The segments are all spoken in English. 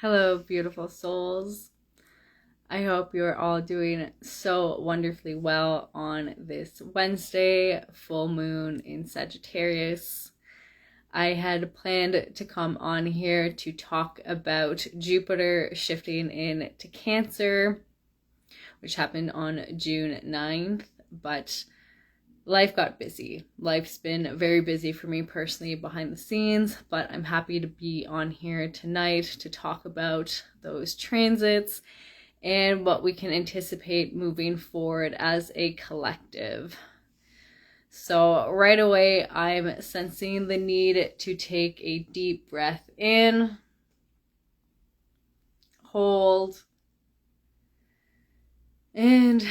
Hello, beautiful souls. I hope you're all doing so wonderfully well on this Wednesday, full moon in Sagittarius. I had planned to come on here to talk about Jupiter shifting into Cancer, which happened on June 9th, but life got busy. Life's been very busy for me personally behind the scenes, but I'm happy to be on here tonight to talk about those transits and what we can anticipate moving forward as a collective. So right away, I'm sensing the need to take a deep breath in, hold, and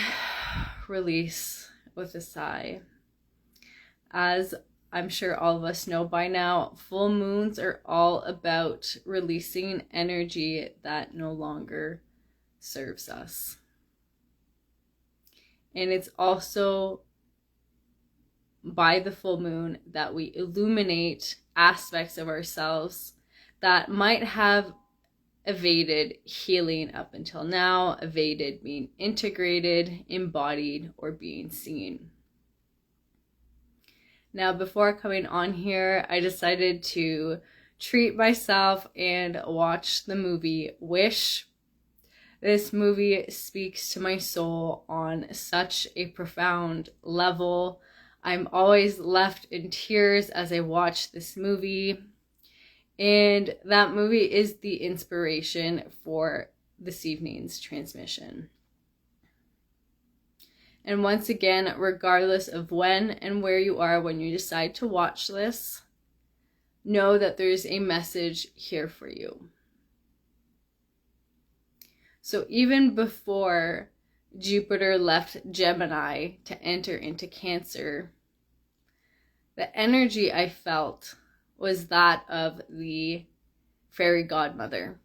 release with a sigh. As I'm sure all of us know by now, full moons are all about releasing energy that no longer serves us. And it's also by the full moon that we illuminate aspects of ourselves that might have evaded healing up until now, evaded being integrated, embodied, or being seen. Now, before coming on here, I decided to treat myself and watch the movie Wish. This movie speaks to my soul on such a profound level. I'm always left in tears as I watch this movie. And that movie is the inspiration for this evening's transmission. And once again, regardless of when and where you are when you decide to watch this, know that there's a message here for you. So even before Jupiter left Gemini to enter into Cancer, the energy I felt was that of the fairy godmother,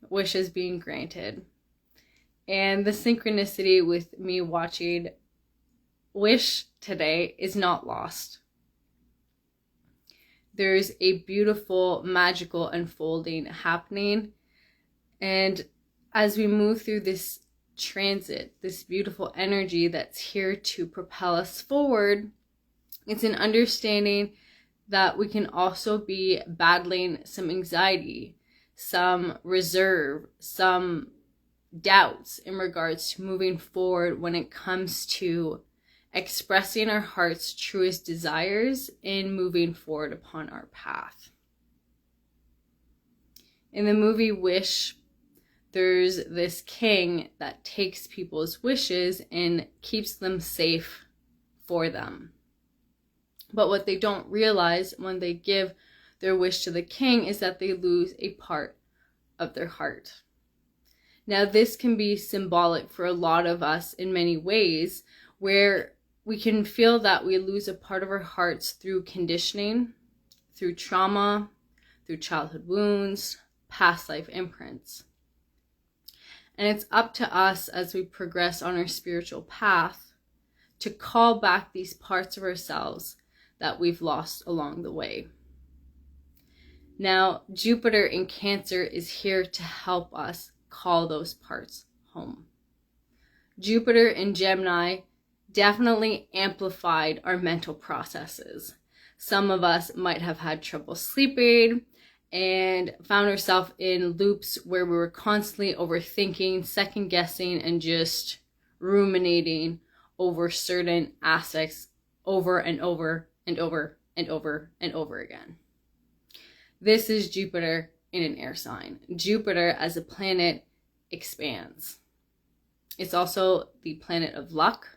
wishes being granted. And the synchronicity with me watching Wish today is not lost. There's a beautiful, magical unfolding happening. And as we move through this transit, this beautiful energy that's here to propel us forward, it's an understanding that we can also be battling some anxiety, some reserve, some doubts in regards to moving forward when it comes to expressing our heart's truest desires and moving forward upon our path. In the movie Wish, there's this king that takes people's wishes and keeps them safe for them. But what they don't realize when they give their wish to the king is that they lose a part of their heart. Now, this can be symbolic for a lot of us in many ways, where we can feel that we lose a part of our hearts through conditioning, through trauma, through childhood wounds, past life imprints. And it's up to us as we progress on our spiritual path to call back these parts of ourselves that we've lost along the way. Now, Jupiter in Cancer is here to help us call those parts home. Jupiter in Gemini definitely amplified our mental processes. Some of us might have had trouble sleeping and found ourselves in loops where we were constantly overthinking, second guessing, and just ruminating over certain aspects over and over and over and over and over again. This is Jupiter in an air sign. Jupiter as a planet expands. It's also the planet of luck,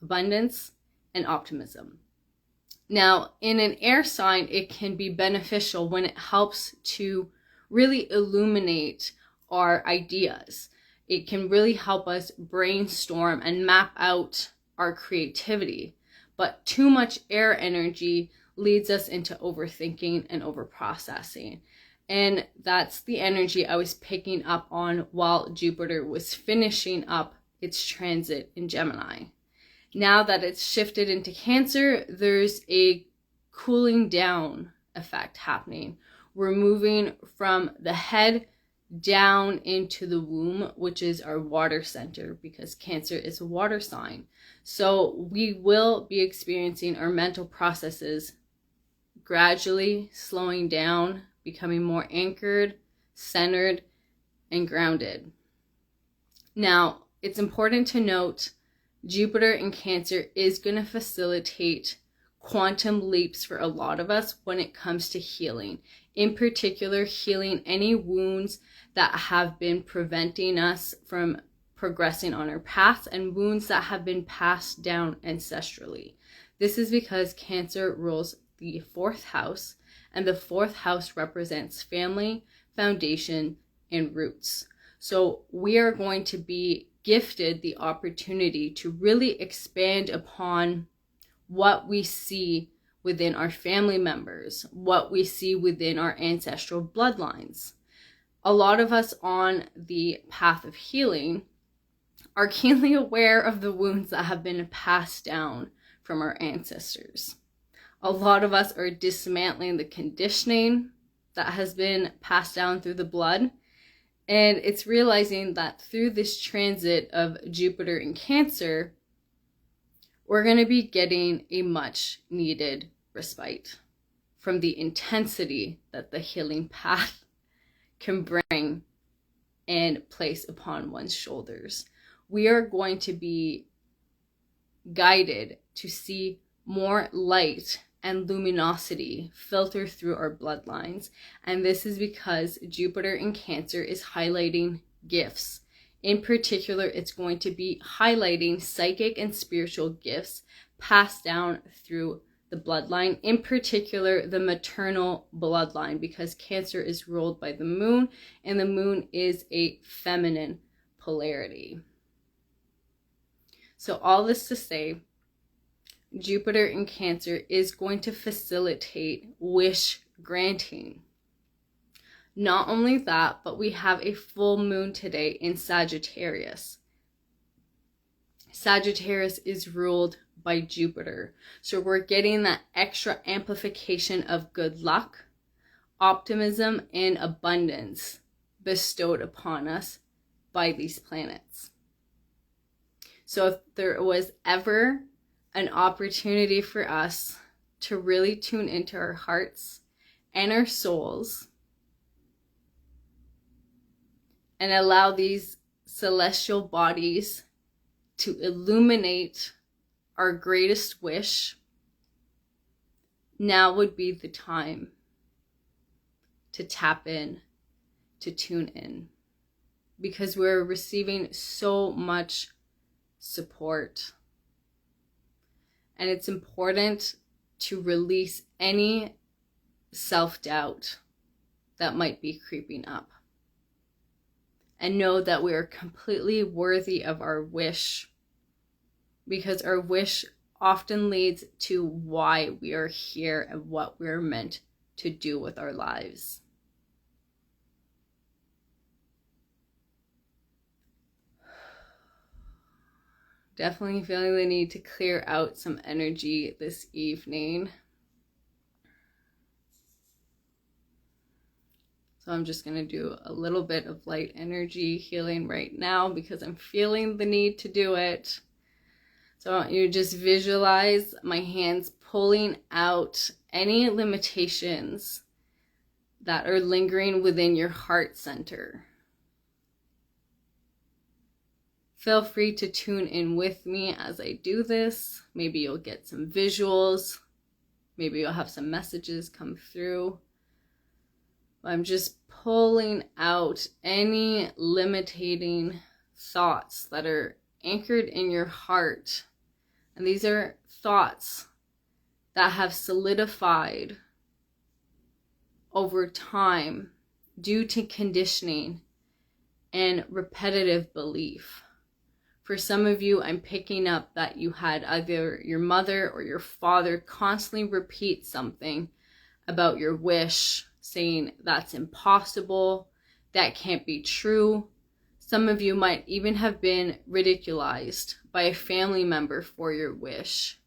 abundance, and optimism. Now, in an air sign, it can be beneficial when it helps to really illuminate our ideas. It can really help us brainstorm and map out our creativity. But too much air energy leads us into overthinking and overprocessing. And that's the energy I was picking up on while Jupiter was finishing up its transit in Gemini. Now that it's shifted into Cancer, there's a cooling down effect happening. We're moving from the head down into the womb, which is our water center, because Cancer is a water sign. So we will be experiencing our mental processes gradually slowing down, becoming more anchored, centered, and grounded. Now, it's important to note Jupiter in Cancer is going to facilitate quantum leaps for a lot of us when it comes to healing. In particular, healing any wounds that have been preventing us from progressing on our path and wounds that have been passed down ancestrally. This is because Cancer rules the 4th house, and the 4th house represents family, foundation, and roots. So we are going to be gifted the opportunity to really expand upon what we see within our family members, what we see within our ancestral bloodlines. A lot of us on the path of healing are keenly aware of the wounds that have been passed down from our ancestors. A lot of us are dismantling the conditioning that has been passed down through the blood. And it's realizing that through this transit of Jupiter in Cancer, we're going to be getting a much needed respite from the intensity that the healing path can bring and place upon one's shoulders. We are going to be guided to see more light and luminosity filter through our bloodlines. And this is because Jupiter in Cancer is highlighting gifts. In particular, it's going to be highlighting psychic and spiritual gifts passed down through the bloodline, in particular the maternal bloodline, because Cancer is ruled by the moon, and the moon is a feminine polarity. So all this to say, Jupiter in Cancer is going to facilitate wish granting. Not only that, but we have a full moon today in Sagittarius. Sagittarius is ruled by Jupiter. So we're getting that extra amplification of good luck, optimism, and abundance bestowed upon us by these planets. So if there was ever an opportunity for us to really tune into our hearts and our souls and allow these celestial bodies to illuminate our greatest wish, now would be the time to tap in, to tune in, because we're receiving so much support. And it's important to release any self-doubt that might be creeping up. And know that we are completely worthy of our wish, because our wish often leads to why we are here and what we're meant to do with our lives. Definitely feeling the need to clear out some energy this evening. So I'm just going to do a little bit of light energy healing right now because I'm feeling the need to do it. So I want you to just visualize my hands pulling out any limitations that are lingering within your heart center. Feel free to tune in with me as I do this. Maybe you'll get some visuals. Maybe you'll have some messages come through. I'm just pulling out any limiting thoughts that are anchored in your heart. And these are thoughts that have solidified over time due to conditioning and repetitive belief. For some of you, I'm picking up that you had either your mother or your father constantly repeat something about your wish, saying that's impossible, that can't be true. Some of you might even have been ridiculed by a family member for your wish.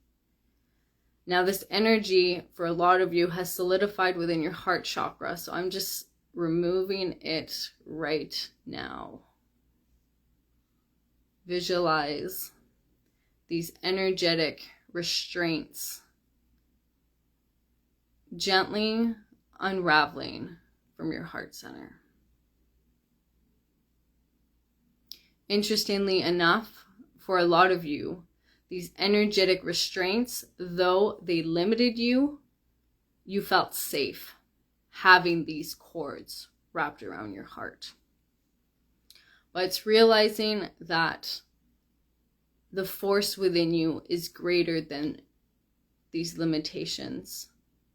Now this energy for a lot of you has solidified within your heart chakra. So I'm just removing it right now. Visualize these energetic restraints gently unraveling from your heart center. Interestingly enough, for a lot of you, these energetic restraints, though they limited you, you felt safe having these cords wrapped around your heart. But it's realizing that the force within you is greater than these limitations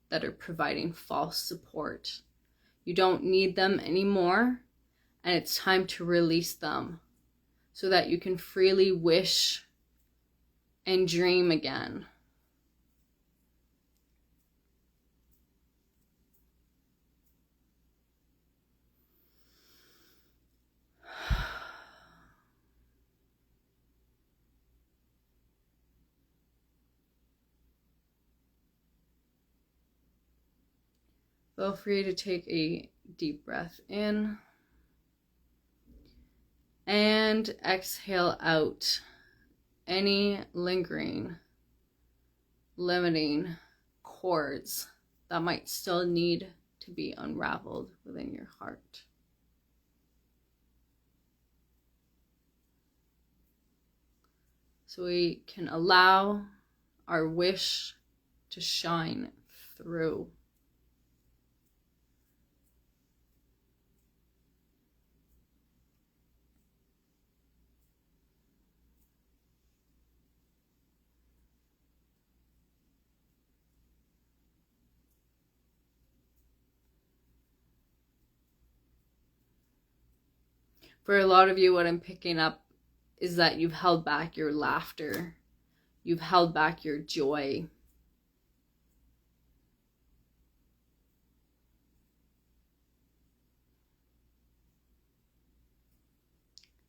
that are providing false support. You don't need them anymore, and it's time to release them so that you can freely wish and dream again. Feel free to take a deep breath in and exhale out any lingering, limiting cords that might still need to be unraveled within your heart. So we can allow our wish to shine through. For a lot of you, what I'm picking up is that you've held back your laughter. You've held back your joy.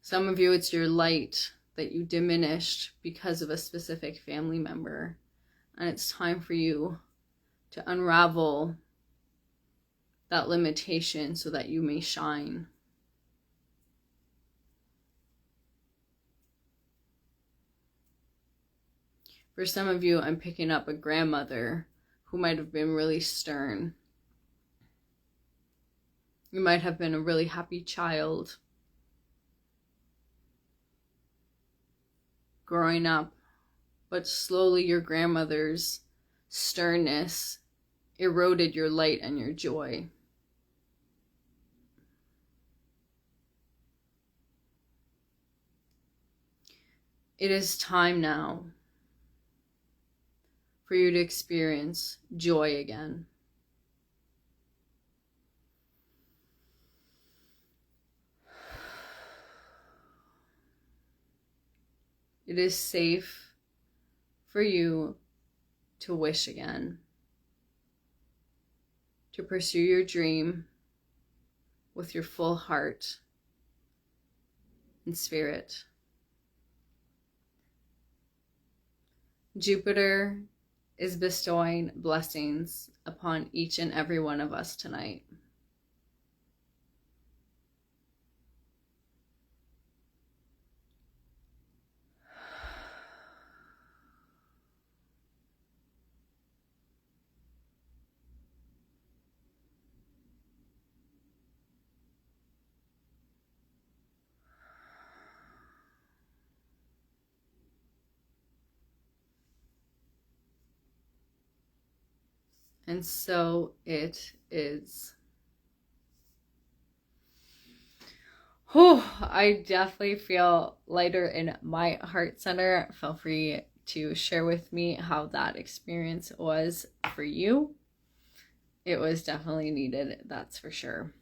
Some of you, it's your light that you diminished because of a specific family member. And it's time for you to unravel that limitation so that you may shine. For some of you, I'm picking up a grandmother who might have been really stern. You might have been a really happy child growing up, but slowly your grandmother's sternness eroded your light and your joy. It is time now for you to experience joy again. It is safe for you to wish again, to pursue your dream with your full heart and spirit. Jupiter is bestowing blessings upon each and every one of us tonight. And so it is. Whew, I definitely feel lighter in my heart center. Feel free to share with me how that experience was for you. It was definitely needed, that's for sure.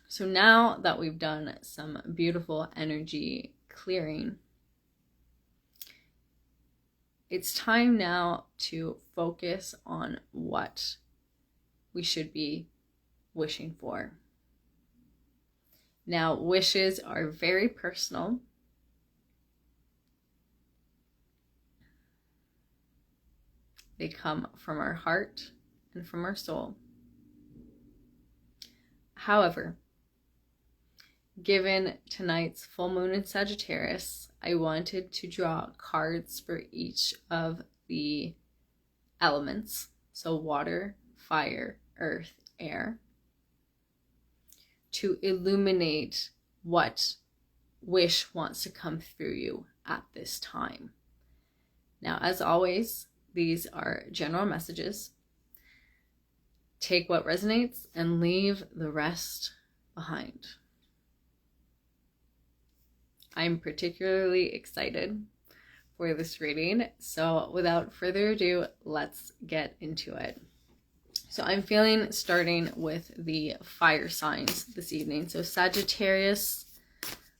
So now that we've done some beautiful energy clearing, it's time now to focus on what we should be wishing for. Now, wishes are very personal. They come from our heart and from our soul. However, given tonight's full moon in Sagittarius, I wanted to draw cards for each of the elements. So water, fire, earth, air, to illuminate what wish wants to come through you at this time. Now, as always, these are general messages. Take what resonates and leave the rest behind. I'm particularly excited for this reading, so without further ado, let's get into it. So I'm feeling starting with the fire signs this evening. So Sagittarius,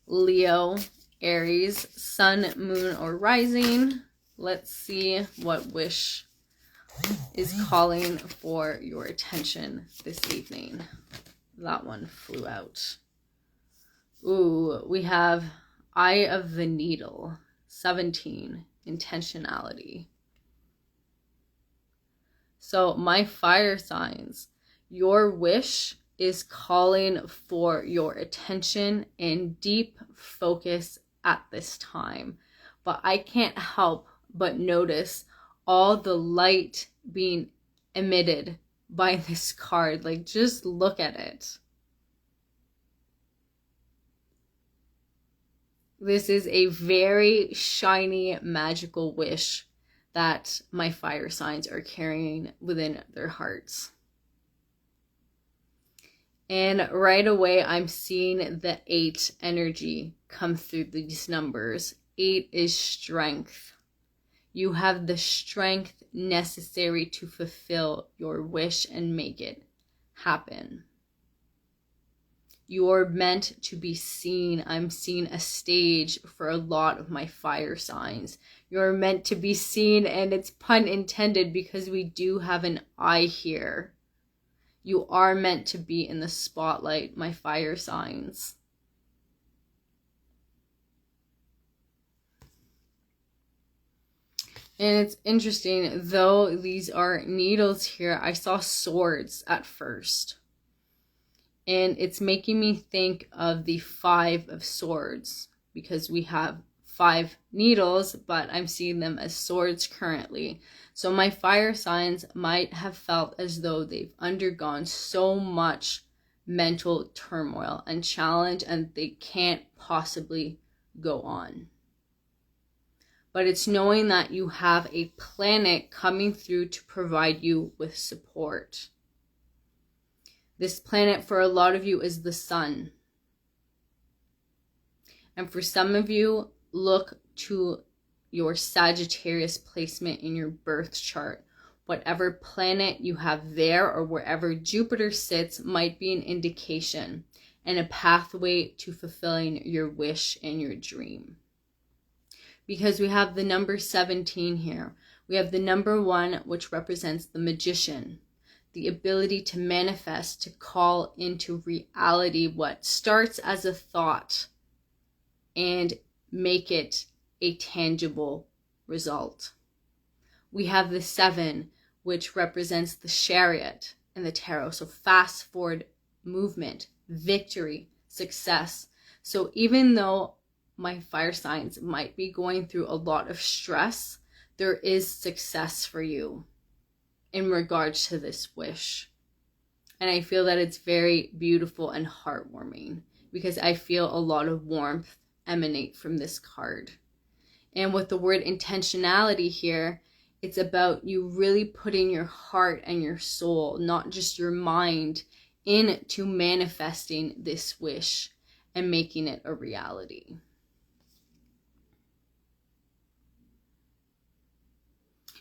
Leo, Aries, Sun, Moon, or Rising. Let's see what wish is calling for your attention this evening. That one flew out. Ooh, we have Eye of the Needle, 17, intentionality. So my fire signs, your wish is calling for your attention and deep focus at this time. But I can't help but notice all the light being emitted by this card. Like, just look at it. This is a very shiny, magical wish that my fire signs are carrying within their hearts. And right away, I'm seeing the 8 energy come through these numbers. 8 is strength. You have the strength necessary to fulfill your wish and make it happen. You're meant to be seen. I'm seeing a stage for a lot of my fire signs. You're meant to be seen, and it's pun intended because we do have an eye here. You are meant to be in the spotlight, my fire signs. And it's interesting, though these are needles here, I saw swords at first. And it's making me think of the 5 of swords, because we have 5 needles, but I'm seeing them as swords currently. So my fire signs might have felt as though they've undergone so much mental turmoil and challenge, and they can't possibly go on. But it's knowing that you have a planet coming through to provide you with support. This planet for a lot of you is the sun. And for some of you, look to your Sagittarius placement in your birth chart. Whatever planet you have there or wherever Jupiter sits might be an indication and a pathway to fulfilling your wish and your dream. Because we have the number 17 here. We have the number 1, which represents the magician. The ability to manifest, to call into reality what starts as a thought and make it a tangible result. We have the 7, which represents the chariot and the tarot. So fast forward movement, victory, success. So even though my fire signs might be going through a lot of stress, there is success for you in regards to this wish. And I feel that it's very beautiful and heartwarming because I feel a lot of warmth emanate from this card. And with the word intentionality here, it's about you really putting your heart and your soul, not just your mind, into manifesting this wish and making it a reality.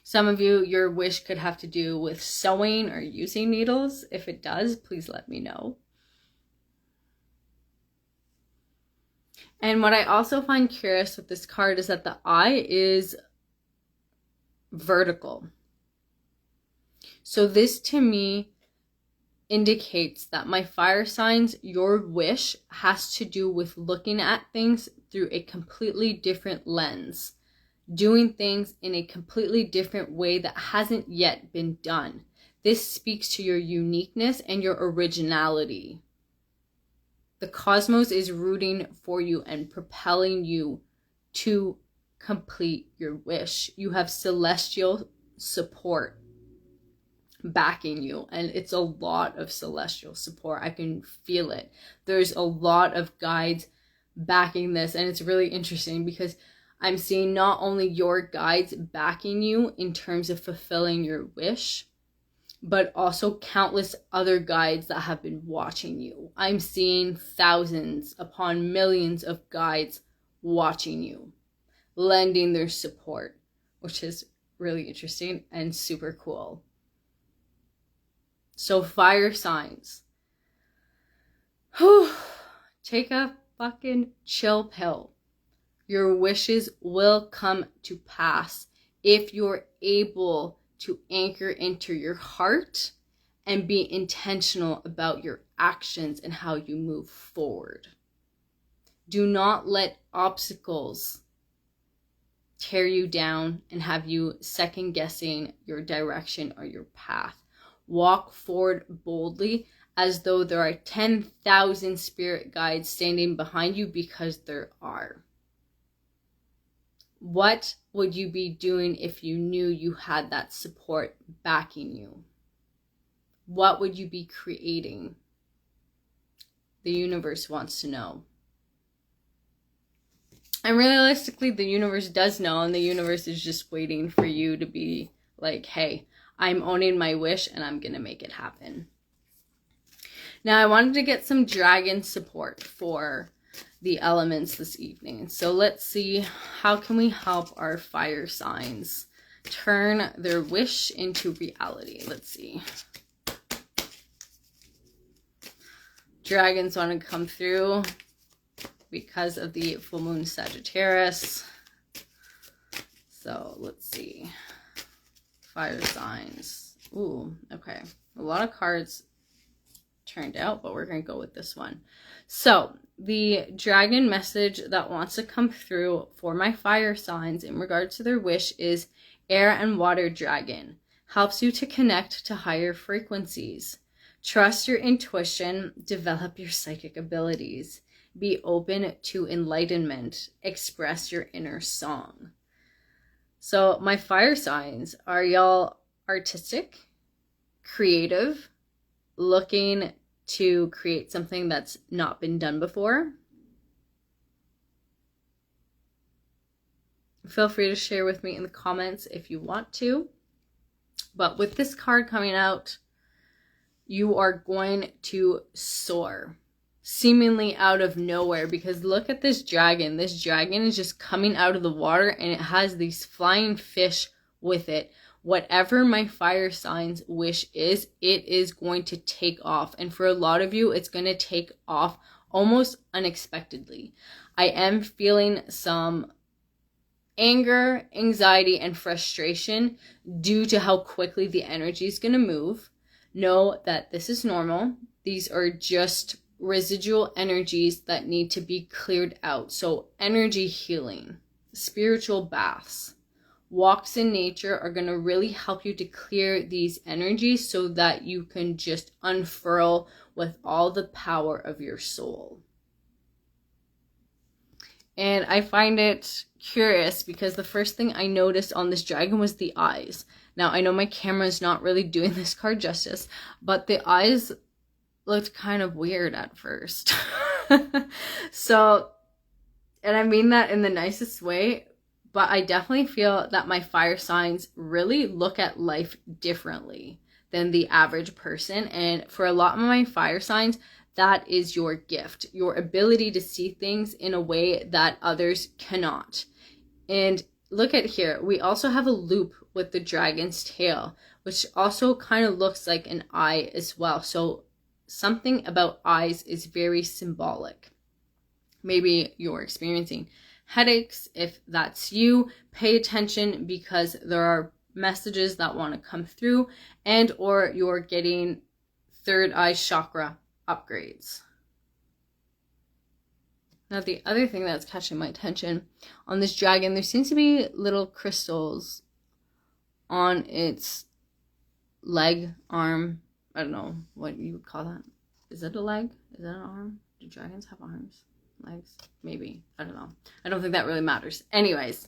Some of you, your wish could have to do with sewing or using needles. If it does, please let me know. And what I also find curious with this card is that the eye is vertical. So this to me indicates that my fire signs, your wish has to do with looking at things through a completely different lens. Doing things in a completely different way that hasn't yet been done. This speaks to your uniqueness and your originality. The cosmos is rooting for you and propelling you to complete your wish. You have celestial support backing you, and it's a lot of celestial support. I can feel it. There's a lot of guides backing this, and it's really interesting because I'm seeing not only your guides backing you in terms of fulfilling your wish, but also countless other guides that have been watching you. I'm seeing thousands upon millions of guides watching you, lending their support, which is really interesting and super cool. So fire signs, take a fucking chill pill. Your wishes will come to pass if you're able to anchor into your heart and be intentional about your actions and how you move forward. Do not let obstacles tear you down and have you second guessing your direction or your path. Walk forward boldly as though there are 10,000 spirit guides standing behind you, because there are. What would you be doing if you knew you had that support backing you? What would you be creating? The universe wants to know. And realistically, the universe does know, and the universe is just waiting for you to be like, hey, I'm owning my wish and I'm going to make it happen. Now, I wanted to get some dragon support for the elements this evening. So let's see, how can we help our fire signs turn their wish into reality? Let's see. Dragons want to come through because of the full moon Sagittarius. So let's see. Fire signs. Ooh, okay. A lot of cards turned out, but we're going to go with this one. So the dragon message that wants to come through for my fire signs in regards to their wish is air and water dragon. Helps you to connect to higher frequencies. Trust your intuition. Develop your psychic abilities. Be open to enlightenment. Express your inner song. So my fire signs, are y'all artistic, creative, looking to create something that's not been done before? Feel free to share with me in the comments if you want to. But with this card coming out, you are going to soar, seemingly out of nowhere, because look at this dragon. This dragon is just coming out of the water, and it has these flying fish with it. Whatever my fire signs wish is, it is going to take off. And for a lot of you, it's going to take off almost unexpectedly. I am feeling some anger, anxiety, and frustration due to how quickly the energy is going to move. Know that this is normal. These are just residual energies that need to be cleared out. So energy healing, spiritual baths, walks in nature are going to really help you to clear these energies so that you can just unfurl with all the power of your soul. And I find it curious because the first thing I noticed on this dragon was the eyes. Now, I know my camera is not really doing this card justice, but the eyes looked kind of weird at first. So, and I mean that in the nicest way, but I definitely feel that my fire signs really look at life differently than the average person. And for a lot of my fire signs, that is your gift, your ability to see things in a way that others cannot. And look at here, we also have a loop with the dragon's tail, which also kind of looks like an eye as well. So something about eyes is very symbolic. Maybe you're experiencing headaches. If that's you, pay attention, because there are messages that want to come through, and or you're getting third eye chakra upgrades. Now, the other thing that's catching my attention on this dragon, there seems to be little crystals on its leg, arm, I don't know what you would call that. Is it a leg? Is that an arm? Do dragons have arms? Legs? Maybe. I don't know. I don't think that really matters. Anyways.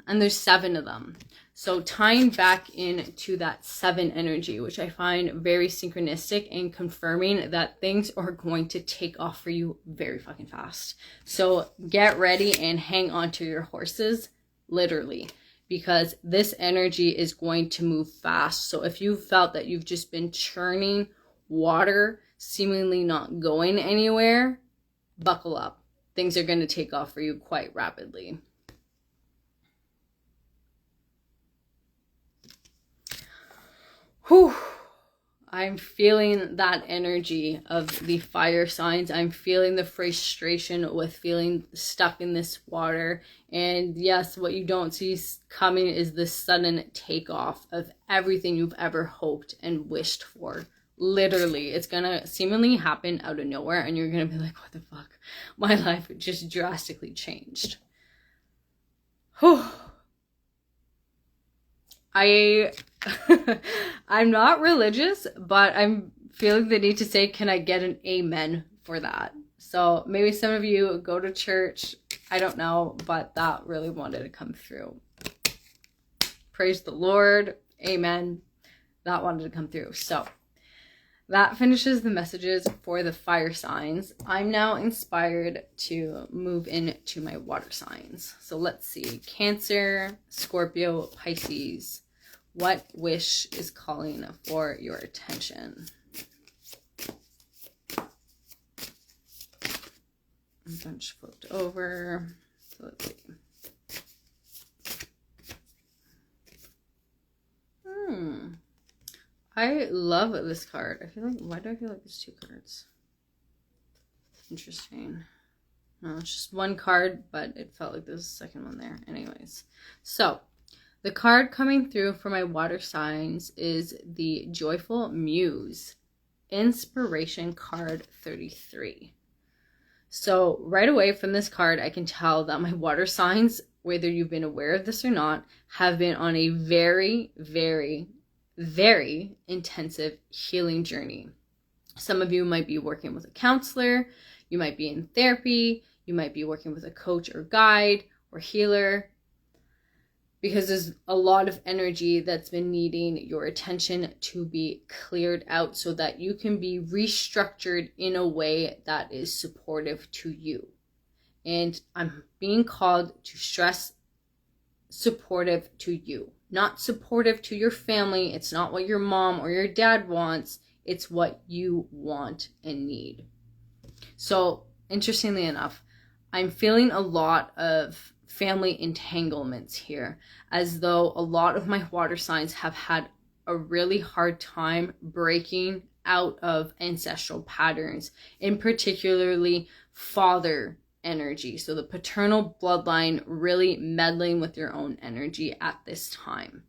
And there's 7 of them. So tying back into that 7 energy, which I find very synchronistic and confirming that things are going to take off for you very fucking fast. So get ready and hang on to your horses, literally, because this energy is going to move fast. So if you felt that you've just been churning water, seemingly not going anywhere, buckle up. Things are going to take off for you quite rapidly. Whew. I'm feeling that energy of the fire signs. I'm feeling the frustration with feeling stuck in this water. And yes, what you don't see coming is the sudden takeoff of everything you've ever hoped and wished for. Literally, it's gonna seemingly happen out of nowhere and you're gonna be like, what the fuck? My life just drastically changed. Whew. I'm not religious, but I'm feeling the need to say, can I get an amen for that? So maybe some of you go to church. I don't know, but that really wanted to come through. Praise the Lord. Amen. That wanted to come through. So that finishes the messages for the fire signs. I'm now inspired to move into my water signs. So let's see. Cancer, Scorpio, Pisces. What wish is calling for your attention? A bunch flipped over. So let's see. I love this card. I feel like, why do I feel like there's 2 cards? Interesting. No, it's just 1 card, but it felt like there's a second one there. Anyways, so the card coming through for my water signs is the Joyful Muse, Inspiration card 33. So right away from this card, I can tell that my water signs, whether you've been aware of this or not, have been on a very, very, very intensive healing journey. Some of you might be working with a counselor, you might be in therapy, you might be working with a coach or guide or healer, because there's a lot of energy that's been needing your attention to be cleared out so that you can be restructured in a way that is supportive to you. And I'm being called to stress supportive to you, not supportive to your family. It's not what your mom or your dad wants. It's what you want and need. So interestingly enough, I'm feeling a lot of family entanglements here, as though a lot of my water signs have had a really hard time breaking out of ancestral patterns, in particularly father energy. So the paternal bloodline really meddling with your own energy at this time.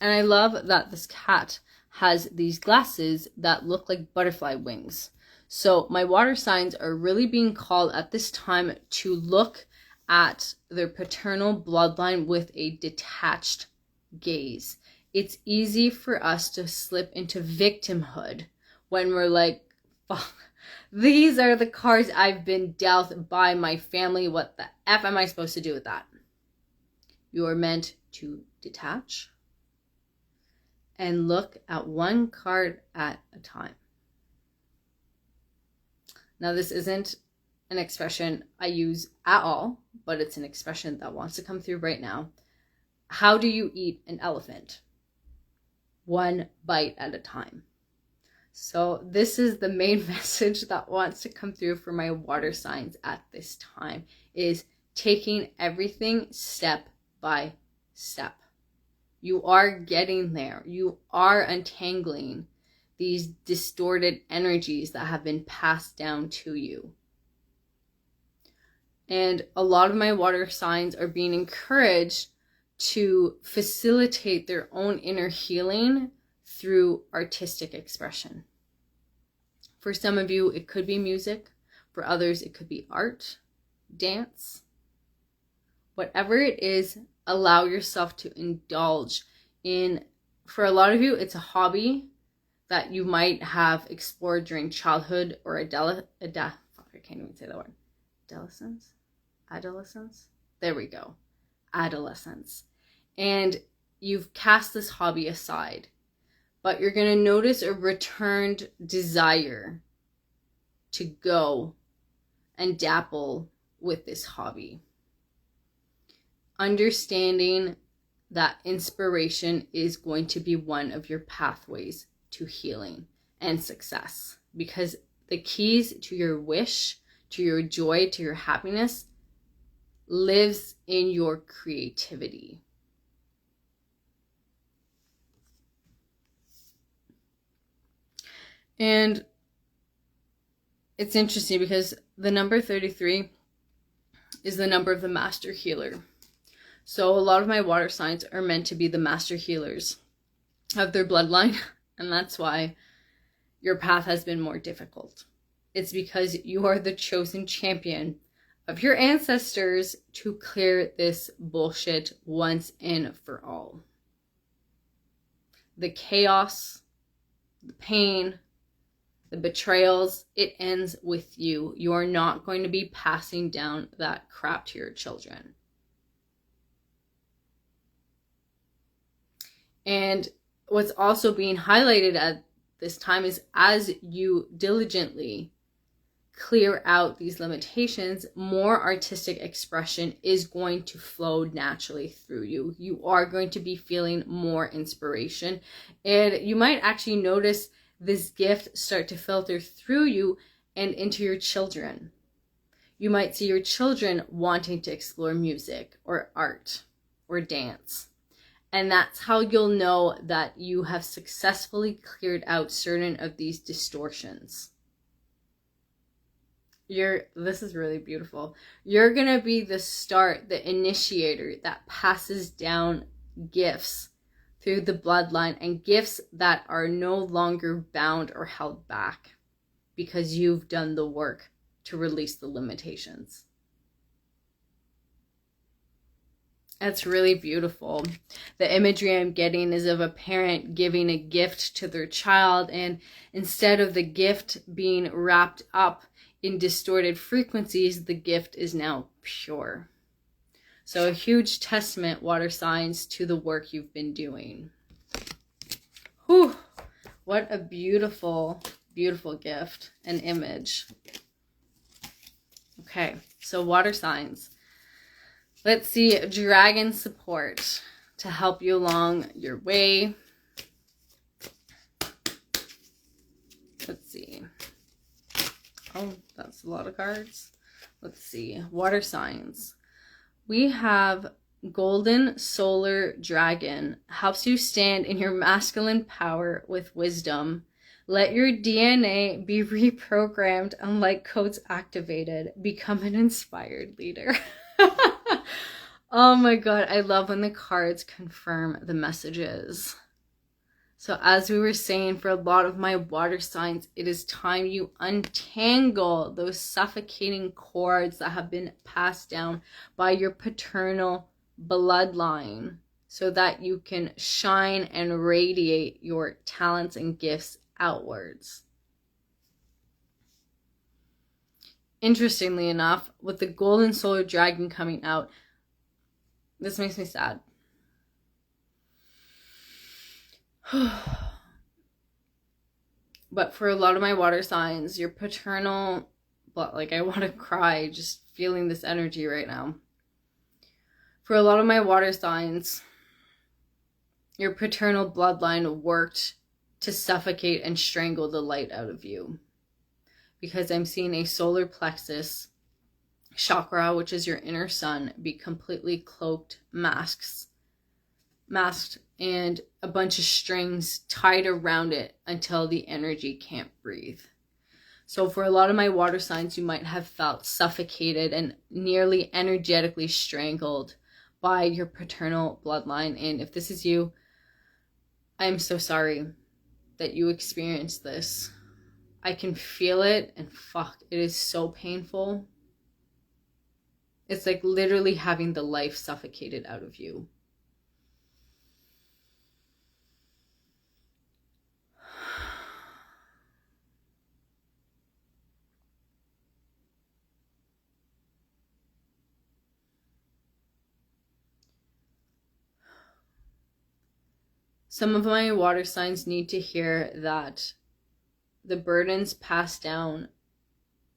And I love that this cat has these glasses that look like butterfly wings. So my water signs are really being called at this time to look at their paternal bloodline with a detached gaze. It's easy for us to slip into victimhood when we're like, fuck, these are the cards I've been dealt by my family. What the F am I supposed to do with that? You are meant to detach and look at one card at a time. Now, this isn't an expression I use at all, but it's an expression that wants to come through right now. How do you eat an elephant? One bite at a time. So this is the main message that wants to come through for my water signs at this time, is taking everything step by step. You are getting there. You are untangling these distorted energies that have been passed down to you. And a lot of my water signs are being encouraged to facilitate their own inner healing through artistic expression. For some of you, it could be music. For others, it could be art, dance. Whatever it is, allow yourself to indulge in For a lot of you, it's a hobby that you might have explored during childhood or I can't even say that word. Adolescence? There we go. Adolescence. And you've cast this hobby aside, but you're going to notice a returned desire to go and dabble with this hobby. Understanding that inspiration is going to be one of your pathways to healing and success, because the keys to your wish, to your joy, to your happiness lives in your creativity. And it's interesting because the number 33 is the number of the master healer. So a lot of my water signs are meant to be the master healers of their bloodline. And that's why your path has been more difficult. It's because you are the chosen champion of your ancestors to clear this bullshit once and for all. The chaos, the pain, the betrayals, it ends with you. You are not going to be passing down that crap to your children. And what's also being highlighted at this time is as you diligently clear out these limitations, more artistic expression is going to flow naturally through you. You are going to be feeling more inspiration, and you might actually notice this gift start to filter through you and into your children. You might see your children wanting to explore music or art or dance. And that's how you'll know that you have successfully cleared out certain of these distortions. This is really beautiful. You're going to be the start, the initiator that passes down gifts through the bloodline, and gifts that are no longer bound or held back because you've done the work to release the limitations. That's really beautiful. The imagery I'm getting is of a parent giving a gift to their child, and instead of the gift being wrapped up in distorted frequencies, the gift is now pure. So a huge testament, water signs, to the work you've been doing. Whew, what a beautiful, beautiful gift and image. Okay, so water signs. Let's see, dragon support to help you along your way. Let's see. Oh, that's a lot of cards. Let's see, water signs. We have Golden Solar Dragon. Helps you stand in your masculine power with wisdom. Let your DNA be reprogrammed and light codes activated. Become an inspired leader. Oh my god, I love when the cards confirm the messages. So as we were saying, for a lot of my water signs, it is time you untangle those suffocating cords that have been passed down by your paternal bloodline so that you can shine and radiate your talents and gifts outwards. Interestingly enough, with the Golden Solar Dragon coming out, this makes me sad. But for a lot of my water signs, your paternal, like I want to cry just feeling this energy right now. For a lot of my water signs, your paternal bloodline worked to suffocate and strangle the light out of you. Because I'm seeing a solar plexus chakra, which is your inner sun, be completely cloaked, masked, and a bunch of strings tied around it until the energy can't breathe. So for a lot of my water signs, you might have felt suffocated and nearly energetically strangled by your paternal bloodline. And if this is you, I'm so sorry that you experienced this. I can feel it, and fuck, it is so painful. It's like literally having the life suffocated out of you. Some of my water signs need to hear that the burdens passed down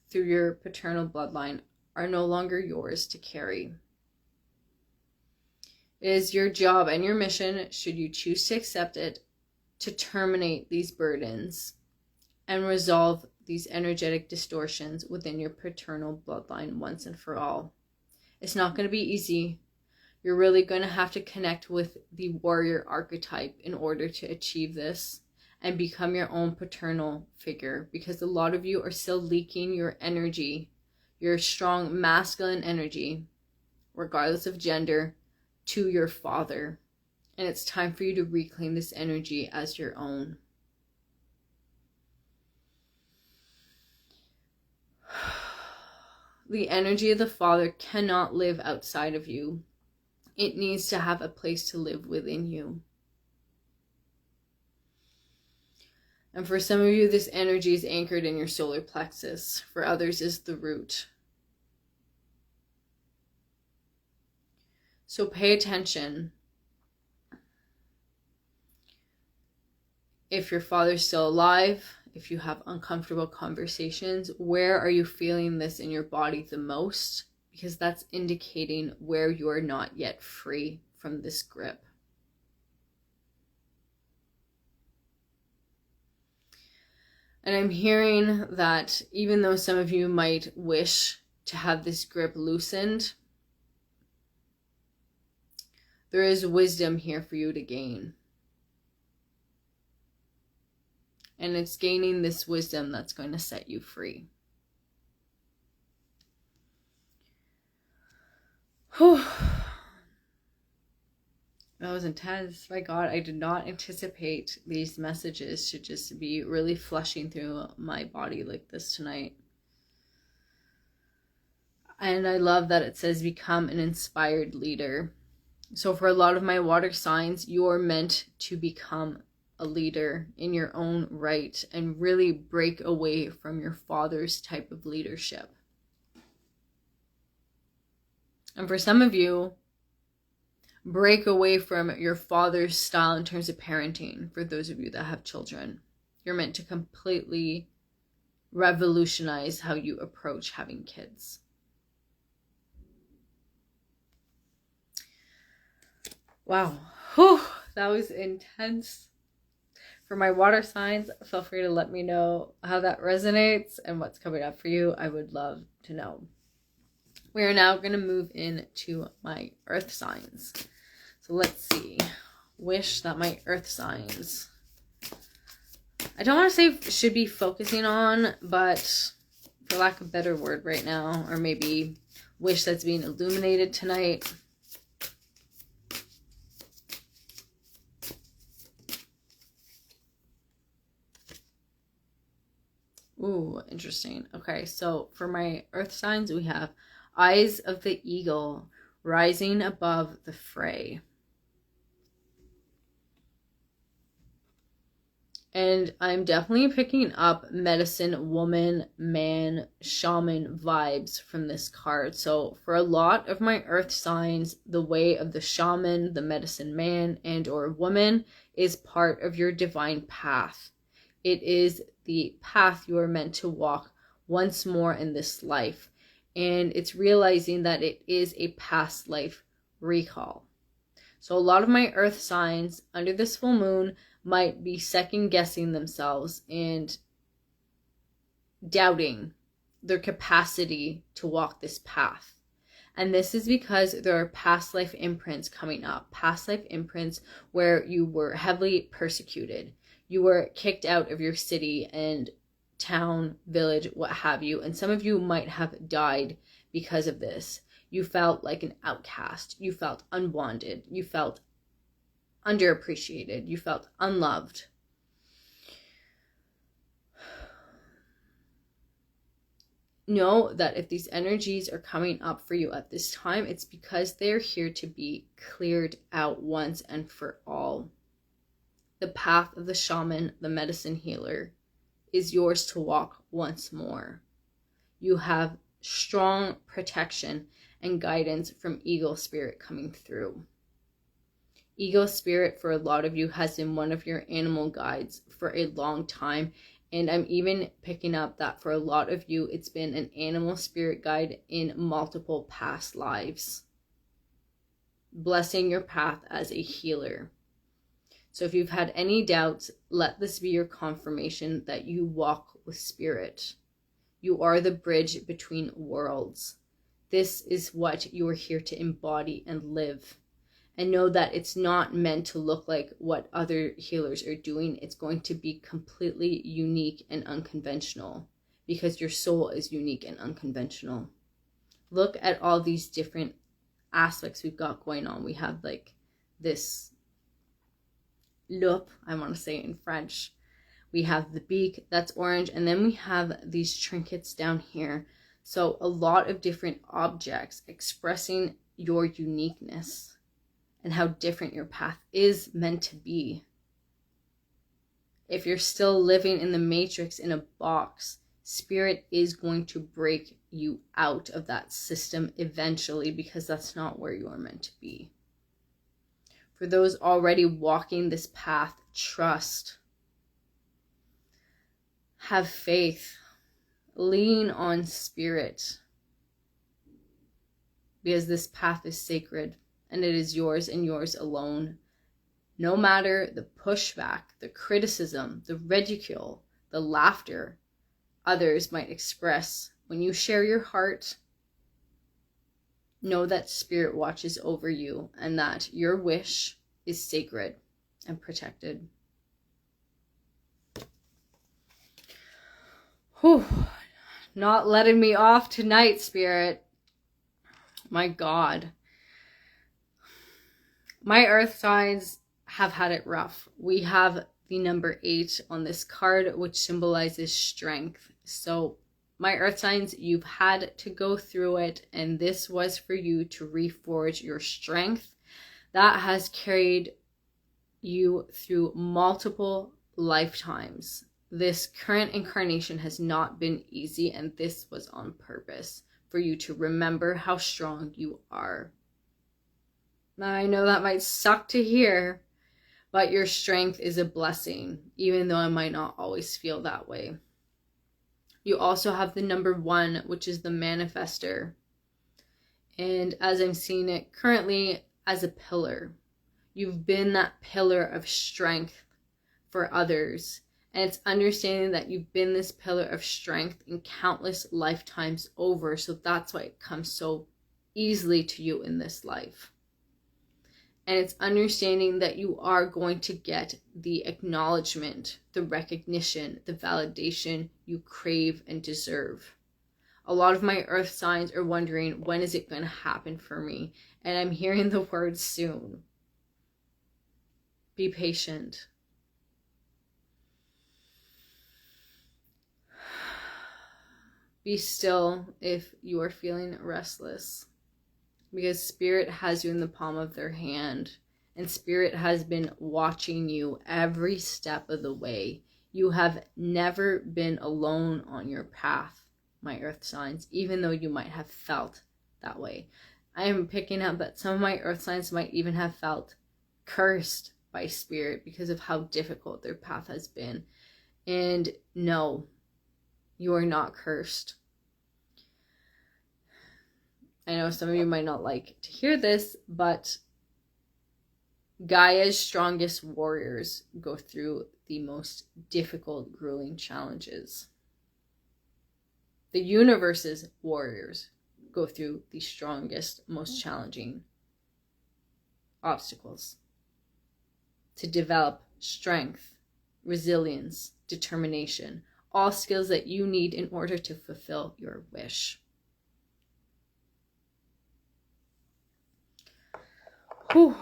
through your paternal bloodline are no longer yours to carry. It is your job and your mission, should you choose to accept it, to terminate these burdens and resolve these energetic distortions within your paternal bloodline once and for all. It's not going to be easy. You're really going to have to connect with the warrior archetype in order to achieve this and become your own paternal figure, because a lot of you are still leaking your energy, your strong masculine energy, regardless of gender, to your father. And it's time for you to reclaim this energy as your own. The energy of the father cannot live outside of you. It needs to have a place to live within you. And for some of you, this energy is anchored in your solar plexus. For others, is the root. So pay attention. If your father's still alive, if you have uncomfortable conversations, where are you feeling this in your body the most? Because that's indicating where you are not yet free from this grip. And I'm hearing that even though some of you might wish to have this grip loosened, there is wisdom here for you to gain. And it's gaining this wisdom that's going to set you free. Whew. That was intense. My God, I did not anticipate these messages to just be really flushing through my body like this tonight. And I love that it says become an inspired leader. So for a lot of my water signs, you're meant to become a leader in your own right and really break away from your father's type of leadership. And for some of you, break away from your father's style in terms of parenting. For those of you that have children, you're meant to completely revolutionize how you approach having kids. Wow. Whew, that was intense. For my water signs, feel free to let me know how that resonates and what's coming up for you. I would love to know. We are now going to move into my earth signs. So let's see. Wish that my earth signs, I don't want to say should be focusing on, but for lack of a better word right now, or maybe wish that's being illuminated tonight. Ooh, interesting. Okay, so for my earth signs, we have Eyes of the Eagle, rising above the fray. And I'm definitely picking up medicine, woman, man, shaman vibes from this card. So for a lot of my earth signs, the way of the shaman, the medicine man, and or woman is part of your divine path. It is the path you are meant to walk once more in this life. And it's realizing that it is a past life recall. So a lot of my earth signs under this full moon might be second guessing themselves and doubting their capacity to walk this path. And this is because there are past life imprints coming up. Past life imprints where you were heavily persecuted. You were kicked out of your city and town, village, what have you. And some of you might have died because of this. You felt like an outcast. You felt unwanted. You felt underappreciated. You felt unloved. Know that if these energies are coming up for you at this time, it's because they're here to be cleared out once and for all. The path of the shaman, the medicine healer, is yours to walk once more. You have strong protection and guidance from eagle spirit coming through. Ego spirit for a lot of you has been one of your animal guides for a long time. And I'm even picking up that for a lot of you, it's been an animal spirit guide in multiple past lives, blessing your path as a healer. So if you've had any doubts, let this be your confirmation that you walk with spirit. You are the bridge between worlds. This is what you are here to embody and live. And know that it's not meant to look like what other healers are doing. It's going to be completely unique and unconventional, because your soul is unique and unconventional. Look at all these different aspects we've got going on. We have like this loupe, I want to say in French. We have the beak, that's orange, and then we have these trinkets down here. So a lot of different objects expressing your uniqueness and how different your path is meant to be. If you're still living in the matrix in a box, spirit is going to break you out of that system eventually, because that's not where you are meant to be. For those already walking this path, trust. Have faith. Lean on spirit. Because this path is sacred. And it is yours and yours alone. No matter the pushback, the criticism, the ridicule, the laughter others might express, when you share your heart, know that spirit watches over you and that your wish is sacred and protected. Whew. Not letting me off tonight, spirit. My God. My earth signs have had it rough. We have the number 8 on this card, which symbolizes strength. So my earth signs, you've had to go through it, and this was for you to reforge your strength that has carried you through multiple lifetimes. This current incarnation has not been easy, and this was on purpose for you to remember how strong you are. I know that might suck to hear, but your strength is a blessing, even though I might not always feel that way. You also have the number 1, which is the manifester. And as I'm seeing it currently, as a pillar. You've been that pillar of strength for others. And it's understanding that you've been this pillar of strength in countless lifetimes over. So that's why it comes so easily to you in this life. And it's understanding that you are going to get the acknowledgement, the recognition, the validation you crave and deserve. A lot of my earth signs are wondering, when is it going to happen for me? And I'm hearing the word soon. Be patient. Be still if you are feeling restless. Because spirit has you in the palm of their hand. And spirit has been watching you every step of the way. You have never been alone on your path, my earth signs, even though you might have felt that way. I am picking up that some of my earth signs might even have felt cursed by spirit because of how difficult their path has been. And no, you are not cursed. I know some of you might not like to hear this, but Gaia's strongest warriors go through the most difficult, grueling challenges. The universe's warriors go through the strongest, most challenging obstacles to develop strength, resilience, determination, all skills that you need in order to fulfill your wish. Whew.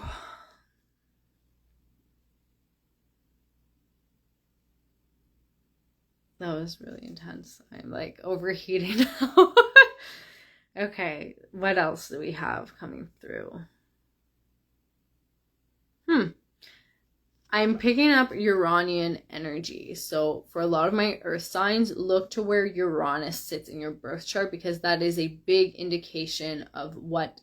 That was really intense. I'm like overheating now. Okay, what else do we have coming through? I'm picking up Uranian energy. So for a lot of my earth signs, look to where Uranus sits in your birth chart, because that is a big indication of what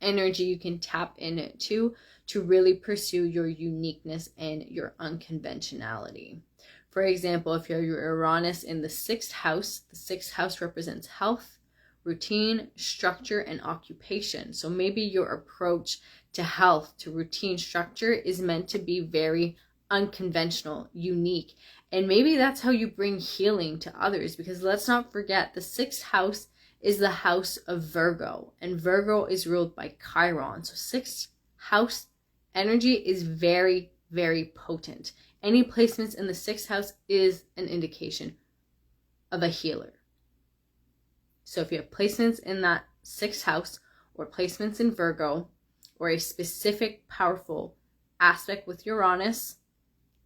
energy you can tap into to really pursue your uniqueness and your unconventionality. For example, if you have your Uranus in the 6th house, the 6th house represents health, routine, structure, and occupation. So maybe your approach to health, to routine, structure is meant to be very unconventional, unique. And maybe that's how you bring healing to others, because let's not forget the 6th house is the house of Virgo, and Virgo is ruled by Chiron. So 6th house energy is very, very potent. Any placements in the 6th house is an indication of a healer. So if you have placements in that 6th house or placements in Virgo or a specific powerful aspect with Uranus,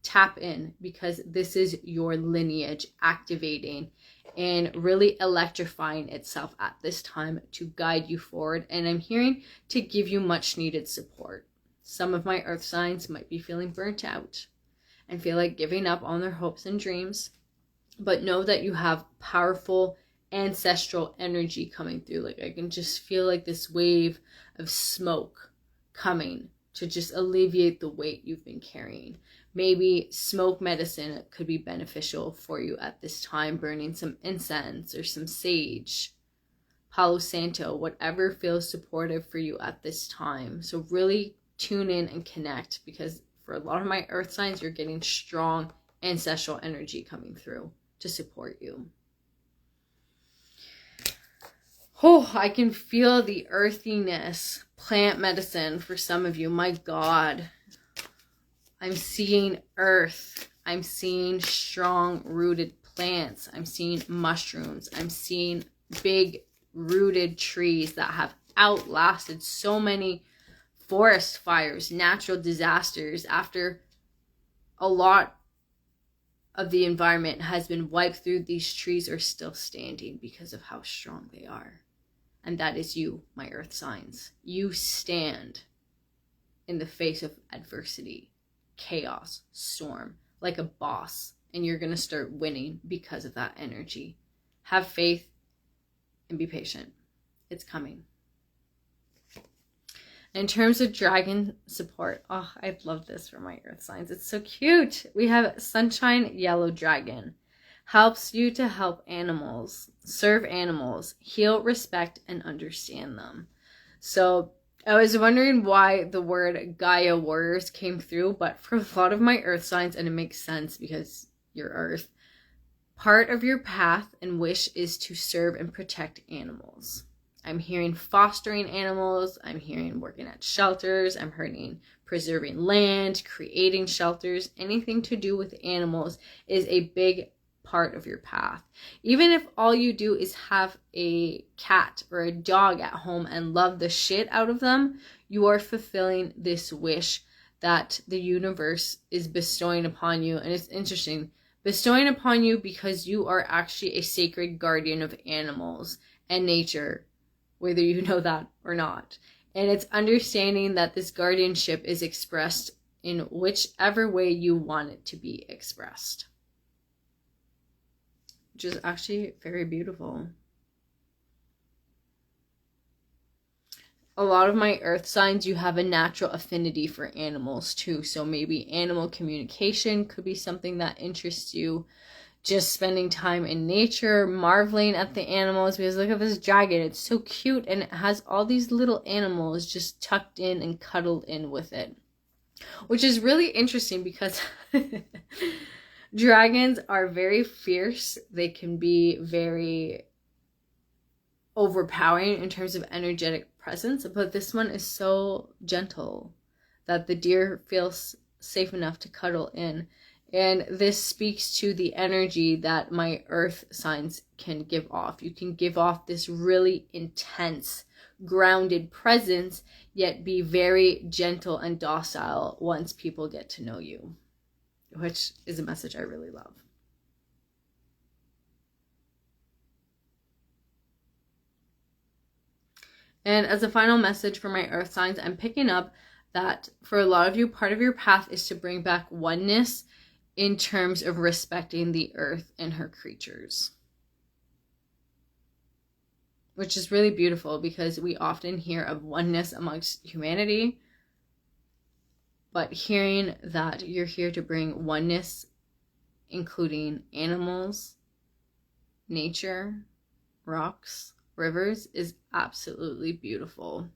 tap in, because this is your lineage activating and really electrifying itself at this time to guide you forward. And I'm hearing to give you much needed support. Some of my earth signs might be feeling burnt out and feel like giving up on their hopes and dreams, but know that you have powerful ancestral energy coming through. Like I can just feel like this wave of smoke coming to just alleviate the weight you've been carrying. Maybe smoke medicine could be beneficial for you at this time, burning some incense or some sage, Palo Santo, whatever feels supportive for you at this time. So really tune in and connect, because for a lot of my earth signs, you're getting strong ancestral energy coming through to support you. Oh, I can feel the earthiness, plant medicine for some of you. My God, I'm seeing earth. I'm seeing strong rooted plants. I'm seeing mushrooms. I'm seeing big rooted trees that have outlasted so many forest fires, natural disasters, after a lot of the environment has been wiped through. These trees are still standing because of how strong they are. And that is you, my earth signs. You stand in the face of adversity, chaos, storm, like a boss, and you're going to start winning because of that energy. Have faith and be patient. It's coming. In terms of dragon support, oh, I love this for my earth signs. It's so cute. We have Sunshine Yellow Dragon. Helps you to help animals, serve animals, heal, respect, and understand them. So I was wondering why the word Gaia Warriors came through, but for a lot of my earth signs, and it makes sense because you're earth, part of your path and wish is to serve and protect animals. I'm hearing fostering animals. I'm hearing working at shelters. I'm hearing preserving land, creating shelters. Anything to do with animals is a big part of your path. Even if all you do is have a cat or a dog at home and love the shit out of them, you are fulfilling this wish that the universe is bestowing upon you. And it's interesting, bestowing upon you because you are actually a sacred guardian of animals and nature, whether you know that or not. And it's understanding that this guardianship is expressed in whichever way you want it to be expressed, which is actually very beautiful. A lot of my earth signs, you have a natural affinity for animals too. So maybe animal communication could be something that interests you. Just spending time in nature, marveling at the animals, because look at this dragon. It's so cute, and it has all these little animals just tucked in and cuddled in with it, which is really interesting because dragons are very fierce. They can be very overpowering in terms of energetic presence, but this one is so gentle that the deer feels safe enough to cuddle in. And this speaks to the energy that my earth signs can give off. You can give off this really intense, grounded presence, yet be very gentle and docile once people get to know you, which is a message I really love. And as a final message for my earth signs, I'm picking up that for a lot of you, part of your path is to bring back oneness in terms of respecting the earth and her creatures, which is really beautiful because we often hear of oneness amongst humanity, But hearing that you're here to bring oneness, including animals, nature, rocks, rivers, is absolutely beautiful.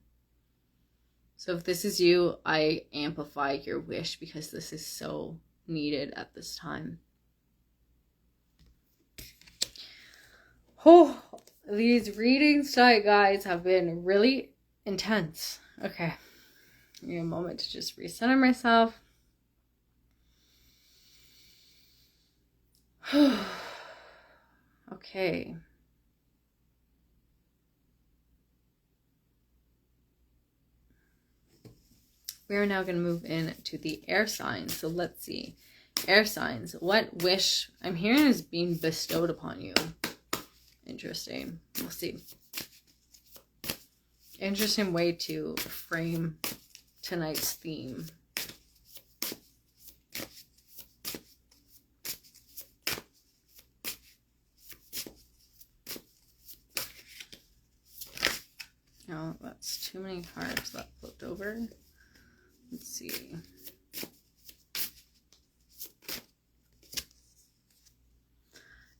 So if this is you, I amplify your wish because this is so needed at this time. Oh, these readings tonight, guys, have been really intense. Okay. Give me a moment to just recenter myself. Okay. We are now going to move into the air signs. So let's see. Air signs. What wish I'm hearing is being bestowed upon you. Interesting. We'll see. Interesting way to frame tonight's theme. Oh, that's too many cards that flipped over. Let's see.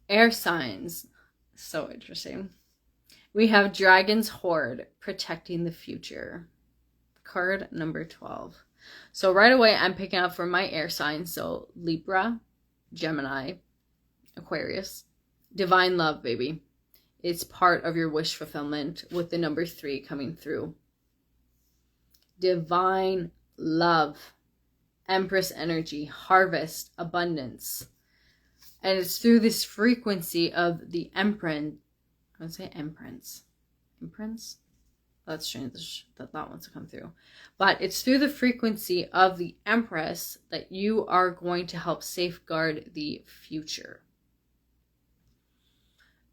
Air signs. So interesting. We have Dragon's Hoard, protecting the future. Card number 12. So right away, I'm picking up for my air signs. So Libra, Gemini, Aquarius. Divine love, baby. It's part of your wish fulfillment with the number 3 coming through. Divine love. Empress energy, harvest, abundance. And it's through this frequency of the Empress. I would say Empress. Empress? That's strange that wants to come through. But it's through the frequency of the Empress that you are going to help safeguard the future.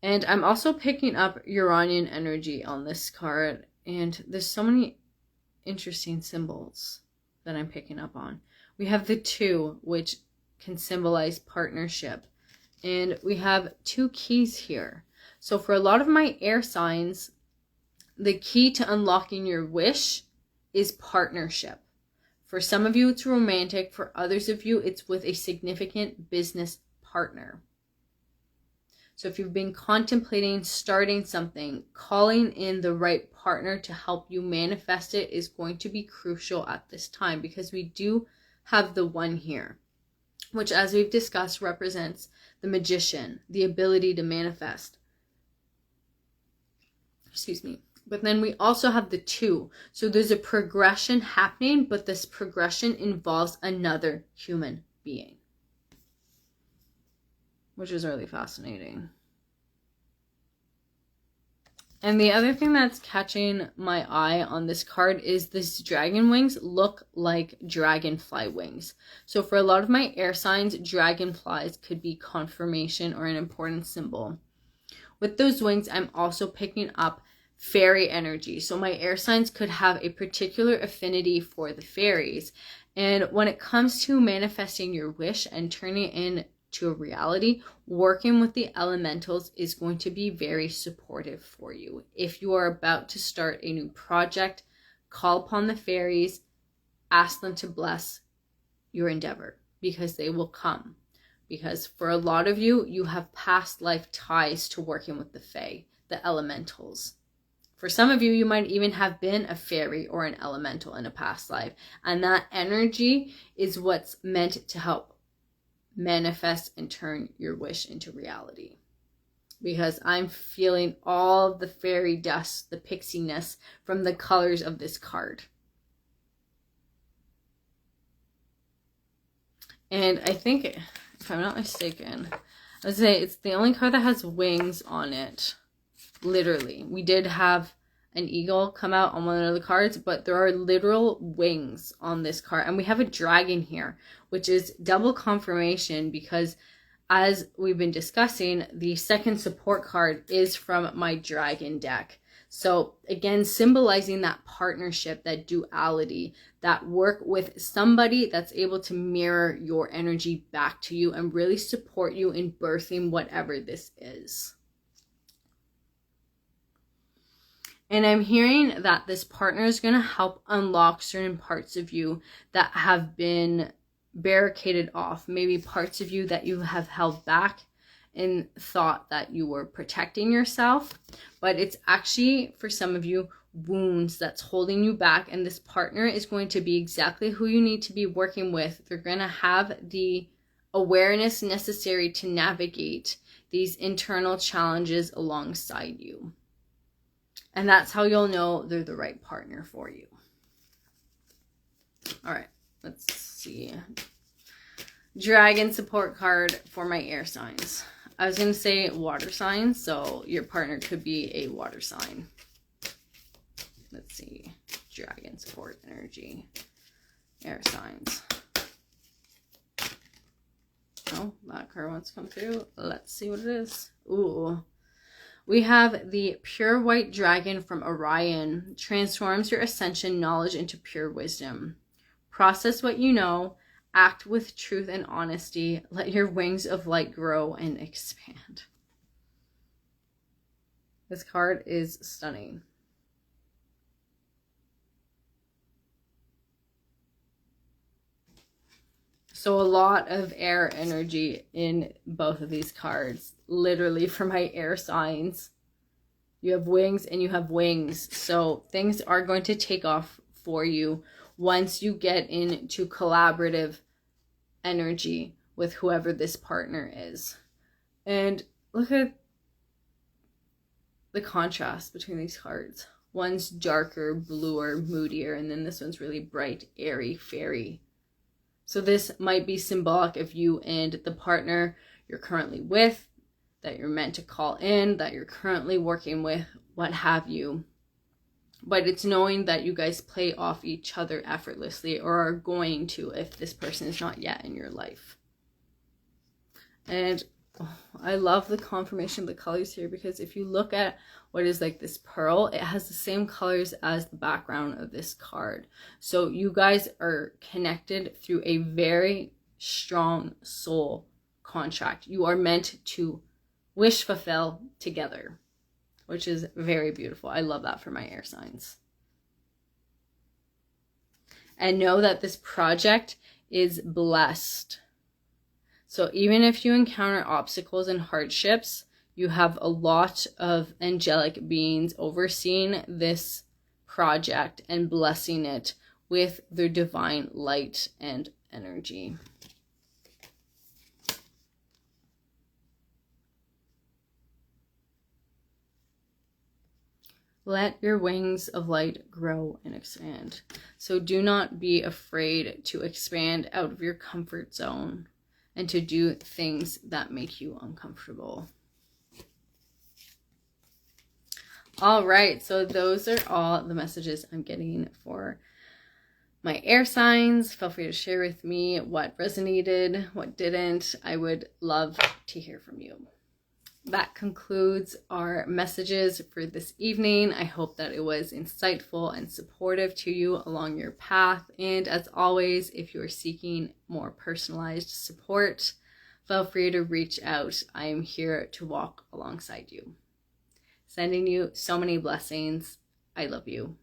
And I'm also picking up Uranian energy on this card. And there's so many interesting symbols that I'm picking up on. We have the 2, which can symbolize partnership. And we have 2 keys here. So for a lot of my air signs, the key to unlocking your wish is partnership. For some of you, it's romantic. For others of you, it's with a significant business partner. So if you've been contemplating starting something, calling in the right partner to help you manifest it is going to be crucial at this time, because we do have the 1 here, which, as we've discussed, represents the magician, the ability to manifest. Excuse me. But then we also have the 2. So there's a progression happening, but this progression involves another human being, which is really fascinating. And the other thing that's catching my eye on this card is this dragon wings look like dragonfly wings. So for a lot of my air signs, dragonflies could be confirmation or an important symbol. With those wings, I'm also picking up fairy energy. So my air signs could have a particular affinity for the fairies. And when it comes to manifesting your wish and turning it into a reality, working with the elementals is going to be very supportive for you. If you are about to start a new project, call upon the fairies, ask them to bless your endeavor, because they will come. Because for a lot of you, you have past life ties to working with the fae, the elementals. For some of you, you might even have been a fairy or an elemental in a past life. And that energy is what's meant to help manifest and turn your wish into reality. Because I'm feeling all the fairy dust, the pixiness from the colors of this card. And I think, if I'm not mistaken, I would say it's the only card that has wings on it. Literally. We did have an eagle come out on one of the cards, but there are literal wings on this card. And we have a dragon here, which is double confirmation, because as we've been discussing, the second support card is from my dragon deck. So again, symbolizing that partnership, that duality, that work with somebody that's able to mirror your energy back to you and really support you in birthing whatever this is. And I'm hearing that this partner is going to help unlock certain parts of you that have been barricaded off. Maybe parts of you that you have held back and thought that you were protecting yourself. But it's actually, for some of you, wounds that's holding you back. And this partner is going to be exactly who you need to be working with. They're going to have the awareness necessary to navigate these internal challenges alongside you. And that's how you'll know they're the right partner for you. All right, let's see. Dragon support card for my air signs. I was going to say water signs, so your partner could be a water sign. Let's see. Dragon support energy. Air signs. Oh, that card wants to come through. Let's see what it is. Ooh. We have the pure white dragon from Orion. Transforms your ascension knowledge into pure wisdom. Process what you know. Act with truth and honesty. Let your wings of light grow and expand. This card is stunning. So a lot of air energy in both of these cards. Literally for my air signs. You have wings and you have wings. So things are going to take off for you once you get into collaborative energy with whoever this partner is. And look at the contrast between these cards. One's darker, bluer, moodier, and then this one's really bright, airy, fairy. So this might be symbolic of you and the partner you're currently with, that you're meant to call in, that you're currently working with, what have you. But it's knowing that you guys play off each other effortlessly, or are going to if this person is not yet in your life. And I love the confirmation of the colors here, because if you look at what is like this pearl, it has the same colors as the background of this card. So you guys are connected through a very strong soul contract. You are meant to wish fulfill together, which is very beautiful. I love that for my air signs. And know that this project is blessed. So even if you encounter obstacles and hardships, you have a lot of angelic beings overseeing this project and blessing it with their divine light and energy. Let your wings of light grow and expand. So do not be afraid to expand out of your comfort zone and to do things that make you uncomfortable. All right, so those are all the messages I'm getting for my air signs. Feel free to share with me what resonated, what didn't. I would love to hear from you. That concludes our messages for this evening. I hope that it was insightful and supportive to you along your path. And as always, if you are seeking more personalized support, feel free to reach out. I am here to walk alongside you. Sending you so many blessings. I love you.